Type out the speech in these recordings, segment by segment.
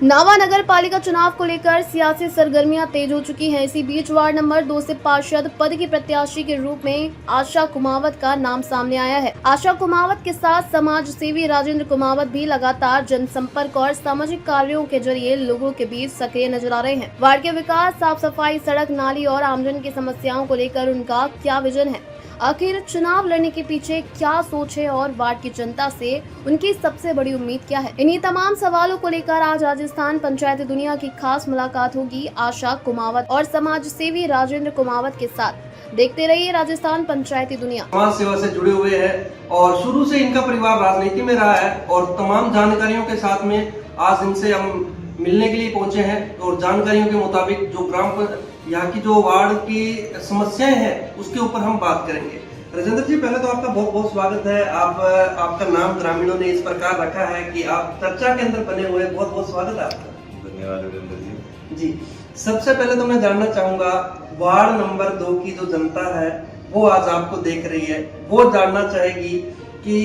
नावा नगर पालिका चुनाव को लेकर सियासी सरगर्मियां तेज हो चुकी हैं। इसी बीच वार्ड नंबर 2 से पार्षद पद की प्रत्याशी के रूप में आशा कुमावत का नाम सामने आया है। आशा कुमावत के साथ समाज सेवी राजेंद्र कुमावत भी लगातार जनसंपर्क और सामाजिक कार्यों के जरिए लोगों के बीच सक्रिय नजर आ रहे हैं। वार्ड के विकास, साफ सफाई, सड़क, नाली और आमजन की समस्याओं को लेकर उनका क्या विजन है, आखिर चुनाव लड़ने के पीछे क्या सोच है और वार्ड की जनता से उनकी सबसे बड़ी उम्मीद क्या है, इन्हीं तमाम सवालों को लेकर आज राजस्थान पंचायती दुनिया की खास मुलाकात होगी आशा कुमावत और समाज सेवी राजेंद्र कुमावत के साथ। देखते रहिए राजस्थान पंचायती दुनिया। समाज सेवा से जुड़े हुए हैं और शुरू से इनका परिवार राजनीति में रहा है और तमाम जानकारियों के साथ में आज इनसे हम मिलने के लिए पहुंचे हैं और जानकारियों के मुताबिक जो यहाँ की जो वार्ड की समस्याएं हैं उसके ऊपर हम बात करेंगे। राजेंद्र जी, पहले तो आपका बहुत बहुत स्वागत है। आपका नाम ग्रामीणों ने इस प्रकार रखा है कि आप चर्चा के अंदर बने हुए, बहुत बहुत स्वागत है आपका। धन्यवाद राजेंद्र जी। सबसे पहले तो मैं जानना चाहूंगा, वार्ड नंबर 2 की जो जनता है वो आज आपको देख रही है, वो जानना चाहेगी कि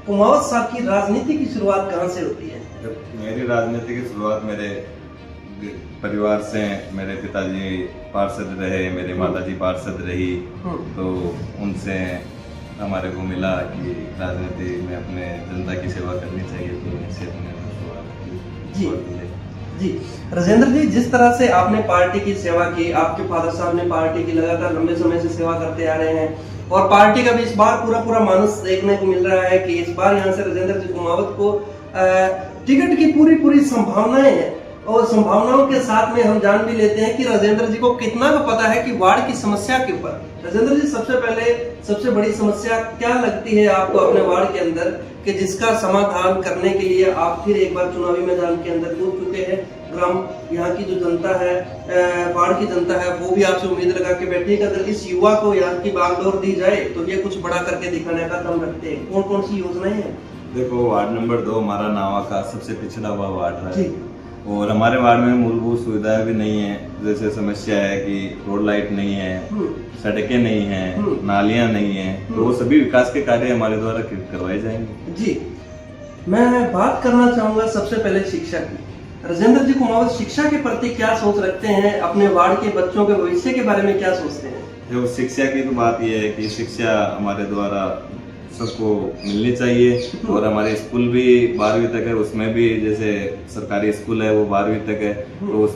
कुमावत साहब की राजनीति की शुरुआत कहाँ से होती है? मेरी राजनीति की शुरुआत मेरे परिवार से, मेरे पिताजी पार्षद रहे, मेरे माताजी पार्षद रही, तो उनसे हमारे को मिला कि राजनीति में अपने जनता की सेवा करनी चाहिए, तो उनसे हमने शुरुआत की। जी राजेंद्र जी, जिस तरह से आपने पार्टी की सेवा की, आपके फादर साहब ने पार्टी की लगातार लंबे समय से सेवा करते आ रहे हैं और पार्टी का भी इस बार पूरा मानस देखने को मिल रहा है कि इस बार यहाँ से राजेंद्र जी कुमावत को टिकट की पूरी संभावनाएं हैं और संभावनाओं के साथ में हम जान भी लेते हैं कि राजेंद्र जी को कितना का पता है कि वार्ड की समस्या के ऊपर। राजेंद्र जी, सबसे पहले सबसे बड़ी समस्या क्या लगती है आपको अपने वार्ड के अंदर कि जिसका समाधान करने के लिए आप फिर एक बार चुनावी मैदान के अंदर कूद चुके हैं? ग्राम यहाँ की जो जनता है, वार्ड की जनता है, वो भी आपसे उम्मीद लगा के बैठी है कि अगर इस युवा को यहाँ की बागडोर दी जाए तो ये कुछ बड़ा करके दिखाने का दम रखते हैं। कौन कौन सी योजनाएं हैं? देखो, वार्ड नंबर 2 हमारा नावा का सबसे पिछड़ा हुआ वार्ड है और हमारे वार्ड में मूलभूत सुविधाएं भी नहीं है। जैसे समस्या है कि रोड लाइट नहीं है, सड़कें नहीं है, नालियां नहीं है, तो वो सभी विकास के कार्य हमारे द्वारा करवाए जाएंगे। जी, मैं बात करना चाहूंगा सबसे पहले शिक्षा की। राजेंद्र जी कुमावत शिक्षा के प्रति क्या सोच रखते हैं? अपने वार्ड के बच्चों के भविष्य के बारे में क्या सोचते हैं? जो शिक्षा की तो बात यह है कि शिक्षा हमारे द्वारा सबको मिलनी चाहिए और हमारे स्कूल भी 12वीं तक है, उसमें भी जैसे सरकारी स्कूल है वो 12वीं तक है, तो उस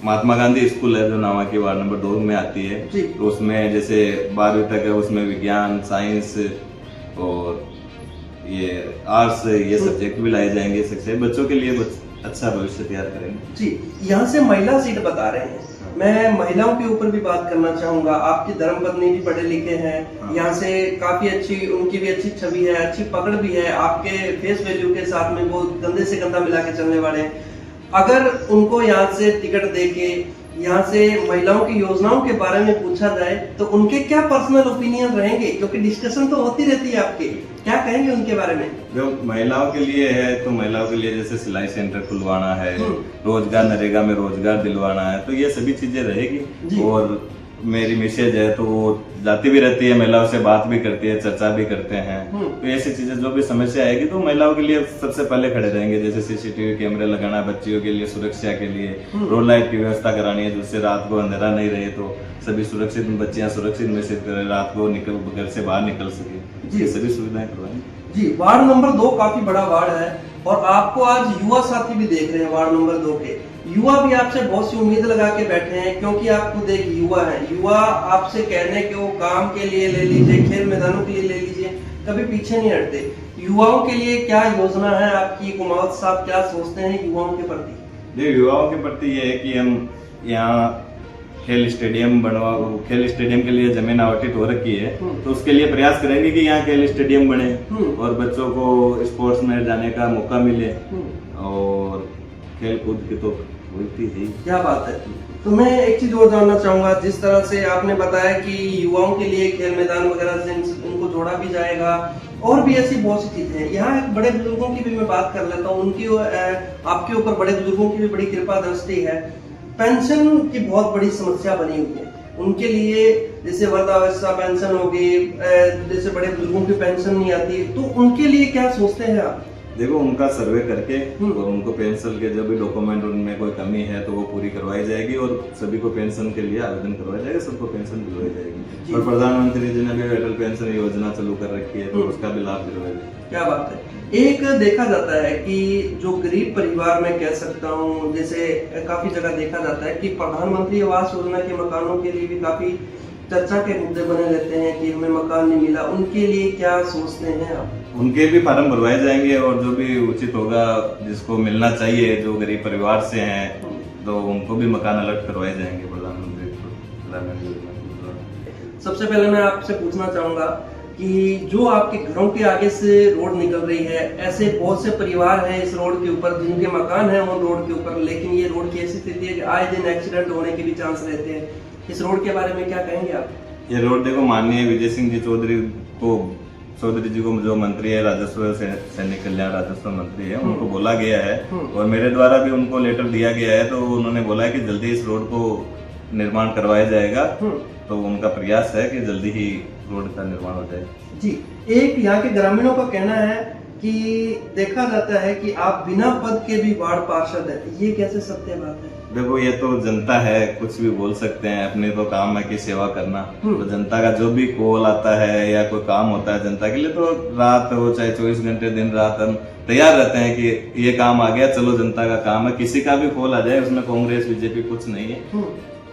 महात्मा गांधी स्कूल है जो नावा की वार्ड नंबर 2 में आती है, तो उसमें जैसे 12वीं तक है, उसमें विज्ञान, साइंस और ये आर्ट्स, ये सब्जेक्ट भी लाए जाएंगे। शिक्षा बच्चों के लिए अच्छा भविष्य तैयार करेंगे। जी, यहाँ से महिला सीट बता रहे हैं, मैं महिलाओं के ऊपर भी बात करना चाहूंगा। आपकी धर्मपत्नी भी पढ़े लिखे हैं, यहाँ से काफी अच्छी, उनकी भी अच्छी छवि है, अच्छी पकड़ भी है, आपके फेस वैल्यू के साथ में वो कंधे से कंधा मिला के चलने वाले हैं। अगर उनको यहाँ से टिकट देके यहाँ से महिलाओं की योजनाओं के बारे में पूछा जाए तो उनके क्या पर्सनल ओपिनियन रहेंगे? क्योंकि डिस्कशन तो होती रहती है आपके, क्या कहेंगे उनके बारे में? जो महिलाओं के लिए है तो महिलाओं के लिए जैसे सिलाई सेंटर खुलवाना है, रोजगार, नरेगा में रोजगार दिलवाना है, तो ये सभी चीजें रहेगी। और मेरी मिसेज है तो वो जाती भी रहती है, महिलाओं से बात भी करती है, चर्चा भी करते हैं, तो ऐसी चीजें जो भी समस्या आएगी तो महिलाओं के लिए सबसे पहले खड़े रहेंगे। जैसे सीसीटीवी कैमरे लगाना, बच्चियों के लिए सुरक्षा के लिए रोड लाइट की व्यवस्था करानी है, जिससे रात को अंधेरा नहीं रहे, तो सभी सुरक्षित बच्चियां सुरक्षित मैसेज करें, रात को घर से बाहर निकल सके, ये सभी सुविधाएं करवाएंगे। जी, वार्ड नंबर 2 काफी बड़ा वार्ड है और आपको आज युवा साथी भी देख रहे हैं। वार्ड नंबर 2 के युवा भी आपसे बहुत सी उम्मीद लगा के बैठे हैं, क्योंकि आप खुद एक युवा हैं। युवा आपसे कहने के वो काम के लिए ले लीजिए, खेल मैदानों के लिए ले लीजिए, कभी पीछे नहीं हटते। युवाओं के लिए क्या योजना है आपकी? कुमावत साहब क्या सोचते हैं युवाओं के प्रति? युवाओं के प्रति ये है कि हम यहाँ खेल स्टेडियम के लिए जमीन आवंटित हो रखी है, तो उसके लिए प्रयास करेंगे कि यहाँ खेल स्टेडियम बने और बच्चों को स्पोर्ट्स में जाने का मौका मिले और खेल कूद की तो होती है। क्या बात है। तो मैं एक चीज और जानना चाहूंगा, जिस तरह से आपने बताया कि युवाओं के लिए खेल मैदान वगैरह से उनको जोड़ा भी जाएगा और भी ऐसी बहुत सी चीजें हैं। यहाँ बड़े बुजुर्गों की भी मैं बात कर लेता हूँ, उनकी आपके ऊपर बड़े बुजुर्गों की भी बड़ी कृपा दृष्टि है। पेंशन की बहुत बड़ी समस्या बनी हुई है उनके लिए, जैसे वृद्धावस्था पेंशन होगी, जैसे बड़े बुजुर्गों की पेंशन नहीं आती, तो उनके लिए क्या सोचते हैं आप? देखो उनका सर्वे करके और उनको पेंशन के जो भी डॉक्यूमेंट उनमें कोई कमी है तो वो पूरी करवाई जाएगी और सभी को पेंशन के लिए आवेदन करवाया जाएगा, सबको पेंशन दिलवाई जाएगी। और प्रधानमंत्री जी ने भी अटल पेंशन योजना चालू कर रखी है तो उसका भी लाभ दिलवाया जाएगा। क्या बात है। एक देखा जाता है कि जो गरीब परिवार में कह सकता हूँ, जैसे काफी जगह देखा जाता है कि प्रधानमंत्री आवास योजना के मकानों के लिए भी काफी चर्चा के मुद्दे बने रहते हैं कि हमें मकान नहीं मिला, उनके लिए क्या सोचते हैं आप? उनके भी फार्म भरवाए जाएंगे और जो भी उचित होगा जिसको मिलना चाहिए, जो गरीब परिवार से हैं तो उनको भी मकान अलग करवाए जाएंगे प्रधानमंत्री योजना। सबसे पहले मैं आपसे पूछना चाहूंगा कि जो आपके घरों के आगे से रोड निकल रही है, ऐसे बहुत से परिवार हैं इस रोड के ऊपर जिनके मकान हैं उन रोड के ऊपर, लेकिन ये रोड की ऐसी स्थिति है कि आए दिन एक्सीडेंट होने के भी चांस रहते हैं। इस रोड के बारे में क्या कहेंगे आप? ये रोड देखो माननीय विजय सिंह जी चौधरी जी को जो मंत्री है राजस्व सैनिक कल्याण राजस्व मंत्री है, उनको बोला गया है और मेरे द्वारा भी उनको लेटर दिया गया है, तो उन्होंने बोला है कि जल्दी इस रोड को निर्माण करवाया जाएगा। तो उनका प्रयास है कि जल्दी ही रोड का निर्माण हो जाए। जी, एक यहाँ के ग्रामीणों का कहना है कि देखा जाता है कि आप बिना पद के भी वार्ड पार्षद है, ये कैसे सत्य बात है? देखो ये तो जनता है, कुछ भी बोल सकते हैं, अपने तो काम है कि सेवा करना। तो जनता का जो भी कॉल आता है या कोई काम होता है जनता के लिए, तो रात हो चाहे 24 घंटे दिन रात हम तैयार रहते हैं कि ये काम आ गया, चलो जनता का काम है। किसी का भी कॉल आ जाए, उसमें कांग्रेस बीजेपी कुछ नहीं है,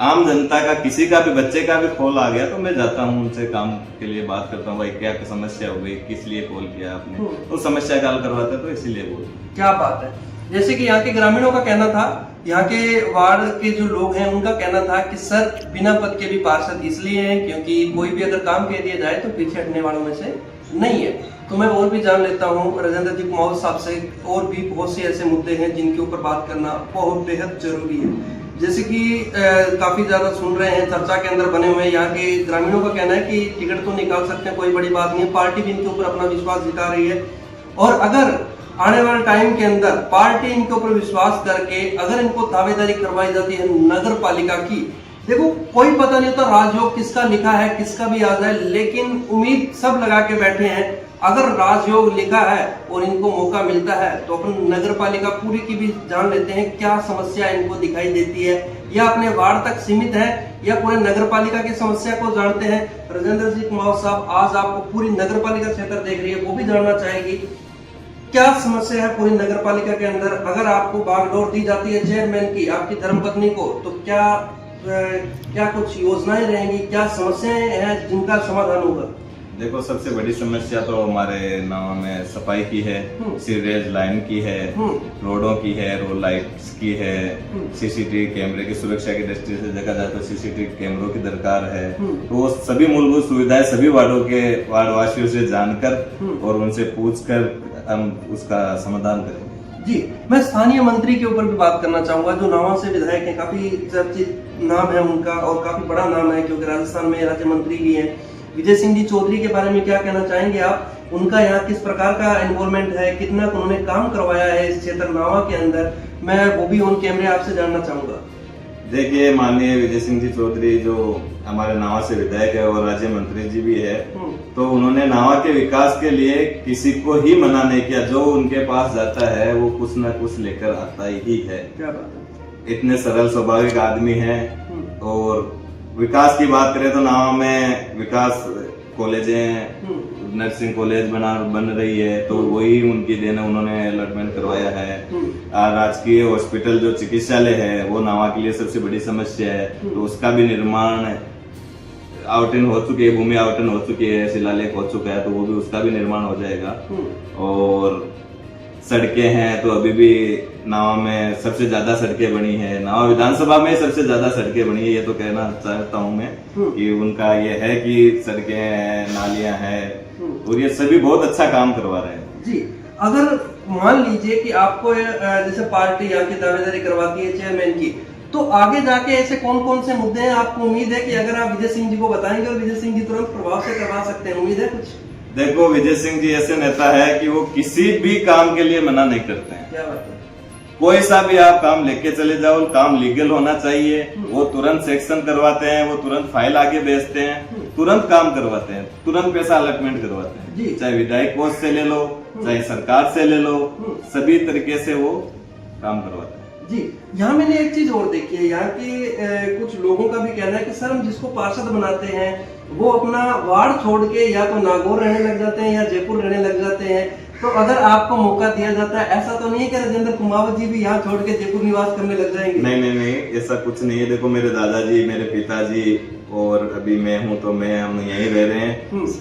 आम जनता का किसी का भी बच्चे का भी कॉल आ गया तो मैं जाता हूँ उनसे, काम के लिए बात करता हूँ, भाई क्या समस्या हो गई, किस लिए कॉल किया आपने, तो समस्या का हल करवाते तो इसीलिए बोल। क्या बात है। जैसे कि यहाँ के ग्रामीणों का कहना था, यहाँ के वार्ड के जो लोग हैं उनका कहना था कि सर बिना पद के भी पार्षद इसलिए हैं क्योंकि कोई भी अगर काम कह दिया जाए तो पीछे हटने वालों में से नहीं है। तो मैं और भी जान लेता हूँ राजेंद्र जी कुमावत साहब से, और भी बहुत से ऐसे मुद्दे हैं जिनके ऊपर बात करना बहुत बेहद जरूरी है। जैसे कि काफी ज्यादा सुन रहे हैं, चर्चा के अंदर बने हुए यहाँ के ग्रामीणों का कहना है कि टिकट तो निकाल सकते हैं, कोई बड़ी बात नहीं है, पार्टी भी इनके ऊपर अपना विश्वास दिखा रही है। और अगर आने वाले टाइम के अंदर पार्टी इनके ऊपर विश्वास करके अगर इनको दावेदारी करवाई जाती है नगर पालिका की, देखो कोई पता नहीं होता राजयोग किसका लिखा है, किसका भी आ जाए, लेकिन उम्मीद सब लगा के बैठे हैं अगर राजयोग लिखा है और इनको मौका मिलता है तो अपन नगर पालिका पूरी की भी जान लेते हैं क्या समस्या इनको दिखाई देती है, या अपने वार्ड तक सीमित है या पूरे नगर पालिका की समस्या को जानते हैं। राजेंद्र जी कुमावत साहब, आज आपको पूरी नगर पालिका क्षेत्र देख रही है, वो भी जानना चाहेगी क्या समस्या है पूरी नगर पालिका के अंदर। अगर आपको बागडोर दी जाती है चेयरमैन की, आपकी धर्मपत्नी को, तो क्या कुछ योजनाएं रहेंगी, क्या समस्याएं हैं जिनका समाधान होगा? देखो सबसे बड़ी समस्या तो हमारे गाँव में सफाई की है, सीवरेज लाइन की है, रोडों की है, रोड लाइट्स की है, सीसीटीवी कैमरे की सुरक्षा की दृष्टि से देखा जाए तो सीसीटीवी कैमरों की दरकार है। तो वो सभी मूलभूत सुविधाएं सभी वार्डों के वार्डवासियों से जानकर और उनसे पूछकर हम उसका समाधान करेंगे। जी, मैं स्थानीय मंत्री के ऊपर भी बात करना चाहूंगा जो नावा से विधायक है, काफी चर्चित नाम है उनका और काफी बड़ा नाम है क्योंकि राजस्थान में राज्य मंत्री भी हैं। विजय सिंह जी चौधरी के बारे में क्या कहना चाहेंगे आप? उनका यहाँ किस प्रकार का इन्वॉल्वमेंट है, कितना उन्होंने काम करवाया है इस क्षेत्र नावा के अंदर, मैं वो भी ऑन कैमरे आपसे जानना चाहूंगा। देखिए माननीय विजय सिंह जी चौधरी जो हमारे नावा से विधायक है और राज्य मंत्री जी भी है, तो उन्होंने नावा के विकास के लिए किसी को ही मना नहीं किया, जो उनके पास जाता है वो कुछ न कुछ लेकर आता ही है। क्या बात है। इतने सरल स्वाभाविक आदमी है। और विकास की बात करें तो नावा में विकास कॉलेजें, नर्सिंग कॉलेज बन रही है तो वही उनकी देन है, उन्होंने अलॉटमेंट करवाया है। राजकीय हॉस्पिटल जो चिकित्सालय है वो नावा के लिए सबसे बड़ी समस्या है, तो उसका भी निर्माण आवटन हो चुकी है, भूमि आवटन हो चुकी है, शिलालेख हो चुका है, तो वो भी उसका भी निर्माण हो जाएगा। और सड़कें हैं तो अभी भी नावा में सबसे ज्यादा सड़कें बनी है, नावा विधानसभा में सबसे ज्यादा सड़कें बनी है, ये तो कहना चाहता हूँ मैं कि उनका ये है कि सड़कें हैं, नालियां हैं और ये सभी बहुत अच्छा काम करवा रहे हैं। जी, अगर मान लीजिए कि आपको जैसे पार्टी यहाँ की दावेदारी करवाती है चेयरमैन की, तो आगे जाके ऐसे कौन कौन से मुद्दे हैं आपको उम्मीद है कि अगर आप विजय सिंह जी को बताएंगे और विजय सिंह जी तुरंत प्रभाव से करवा सकते हैं, उम्मीद है कुछ? देखो विजय सिंह जी ऐसे नेता है कि वो किसी भी काम के लिए मना नहीं करते हैं। क्या बात है। कोई सा भी आप काम लेके चले जाओ, काम लीगल होना चाहिए, वो तुरंत सेक्शन करवाते हैं, वो तुरंत फाइल आगे भेजते हैं। तुरंत काम करवाते हैं, तुरंत पैसा अलॉटमेंट करवाते जी। हैं, चाहे विधायक कोष से ले लो, चाहे सरकार से ले लो, सभी तरीके से वो काम करवाते हैं। जी, यहाँ मैंने एक चीज और देखी है, यहाँ के कुछ लोगों का भी कहना है कि सर हम जिसको पार्षद बनाते हैं वो अपना वार्ड छोड़ के या तो नागौर रहने लग जाते हैं या जयपुर रहने लग जाते हैं, तो अगर आपको मौका दिया जाता है, ऐसा तो नहीं है कि राजेंद्र कुमावत जी भी यहाँ छोड़ के जयपुर निवास करने लग जाएंगे? नहीं नहीं नहीं, ऐसा कुछ नहीं है। देखो मेरे दादाजी, मेरे पिताजी और अभी मैं हूँ तो हम यहीं रह रहे हैं।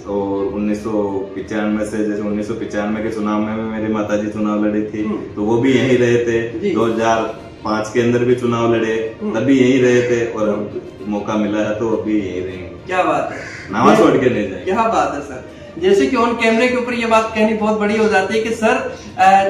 और 1995 से, जैसे 1995 के चुनाव में मेरी माताजी चुनाव लड़ी थी तो वो भी यहीं रहे थे। 2005 के अंदर भी चुनाव लड़े, तभी यहीं रहे थे, और अब मौका मिला है तो अभी यहीं रहेंगे। क्या बात है, नामा छोड़ के नहीं जाएंगे। क्या बात है सर। जैसे कि ऑन कैमरे के ऊपर ये बात कहनी बहुत बड़ी हो जाती है कि सर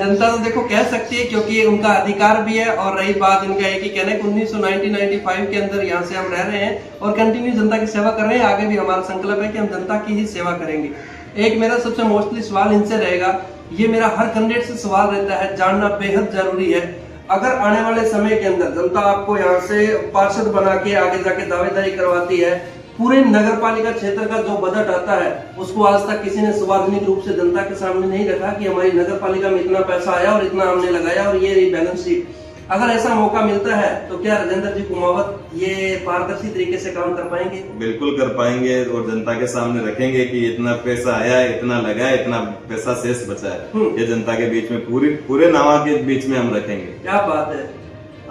जनता तो देखो कह सकती है क्योंकि ये उनका अधिकार भी है, और रही बात इनका एक ही कहना है कि 1995 के अंदर यहाँ से हम रह रहे हैं और कंटिन्यू जनता की सेवा कर रहे हैं, आगे भी हमारा संकल्प है कि हम जनता की ही सेवा करेंगे। एक मेरा सबसे मोस्टली सवाल इनसे रहेगा, ये मेरा हर कैंडिडेट से सवाल रहता है, जानना बेहद जरूरी है, अगर आने वाले समय के अंदर जनता आपको यहाँ से पार्षद बना के आगे जाके दावेदारी करवाती है, पूरे नगर पालिका क्षेत्र का जो बजट आता है उसको आज तक किसी ने सार्वजनिक रूप से जनता के सामने नहीं रखा कि हमारी नगर पालिका में इतना पैसा आया और इतना हमने लगाया और ये रही बैलेंस शीट। अगर ऐसा मौका मिलता है तो क्या राजेंद्र जी कुमावत ये पारदर्शी तरीके से काम कर पाएंगे? बिल्कुल कर पाएंगे, और जनता के सामने रखेंगे कि इतना पैसा आया है, इतना लगा है, इतना पैसा शेष बचा है, ये जनता के बीच में पूरे नावा के बीच में हम रखेंगे। क्या बात है,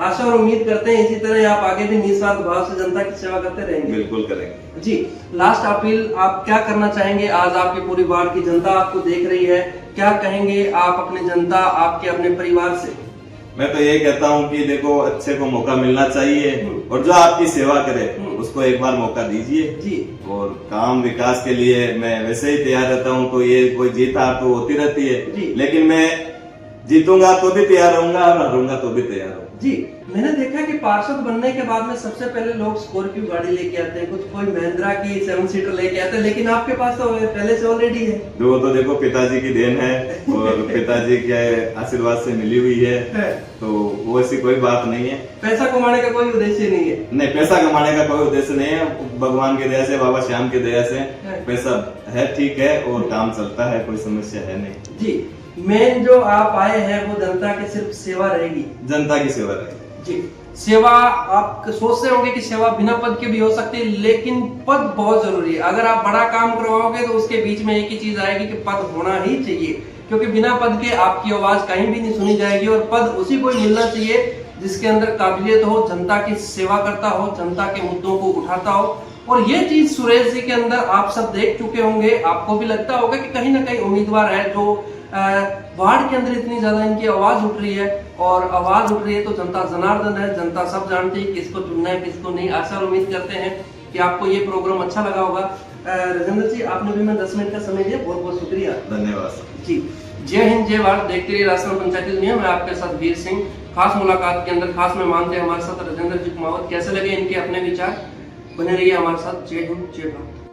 आशा और उम्मीद करते हैं इसी तरह आप आगे भी निस्वार्थ भाव से जनता की सेवा करते रहेंगे। बिल्कुल करेंगे जी। लास्ट अपील आप क्या करना चाहेंगे? आज आपकी पूरी वार्ड की जनता आपको देख रही है, क्या कहेंगे आप अपने जनता, आपके अपने परिवार से? मैं तो ये कहता हूँ कि देखो अच्छे को मौका मिलना चाहिए, और जो आपकी सेवा करे उसको एक बार मौका दीजिए जी। और काम विकास के लिए मैं वैसे ही तैयार रहता हूँ, तो ये कोई जीत हार तो होती रहती है, लेकिन मैं जीतूंगा तो भी तैयार रहूंगा और हारूंगा तो भी तैयार रहूंगा जी। मैंने देखा कि पार्षद बनने के बाद में सबसे पहले लोग स्कॉर्पियो गाड़ी लेके आते हैं, कुछ कोई महिंद्रा की 7 सीटर लेके आते हैं, लेकिन आपके पास तो पहले से ऑलरेडी है। वो तो देखो पिताजी की देन है और पिताजी के आशीर्वाद से मिली हुई है, तो वो ऐसी कोई बात नहीं है। पैसा कमाने का कोई उद्देश्य नहीं है? नहीं, पैसा कमाने का कोई उद्देश्य नहीं है। भगवान की दया से, बाबा श्याम की दया से पैसा है, ठीक है, और काम चलता है, कोई समस्या है नहीं जी। मेन जो आप आए हैं वो जनता की सिर्फ सेवा रहेगी, जनता की सेवा रहेगी जी। सेवा आप सोचते होंगे कि सेवा बिना पद के भी हो सकती है, लेकिन पद बहुत जरूरी है। अगर आप बड़ा काम करवाओगे तो उसके बीच में एक ही चीज आएगी कि पद होना ही चाहिए, क्योंकि बिना पद के आपकी आवाज कहीं भी नहीं सुनी जाएगी, और पद उसी को मिलना चाहिए जिसके अंदर काबिलियत हो, जनता की सेवा करता हो, जनता के मुद्दों को उठाता हो। और ये चीज सुरेश जी के अंदर आप सब देख चुके होंगे, आपको भी लगता होगा कि कहीं ना कहीं उम्मीदवार है जो वार्ड के अंदर इतनी ज्यादा इनकी आवाज उठ रही है, और आवाज उठ रही है तो जनता जनार्दन है, जनता सब जानती है किसको चुनना है किसको नहीं। आशा और उम्मीद करते हैं कि आपको ये प्रोग्राम अच्छा लगा होगा। राजेंद्र जी, आपने भी मैं 10 मिनट का समय दिया, बहुत बहुत शुक्रिया। धन्यवाद जी। जय हिंद, जय भारत। देखते रहिए राजस्थान पंचायती दुनिया। मैं आपके साथ वीर सिंह। खास मुलाकात के अंदर खास मेहमान थे हमारे साथ राजेंद्र जी कुमावत। कैसे लगे इनके अपने विचार? बने रहिए हमारे साथ। जय हिंद, जय भारत।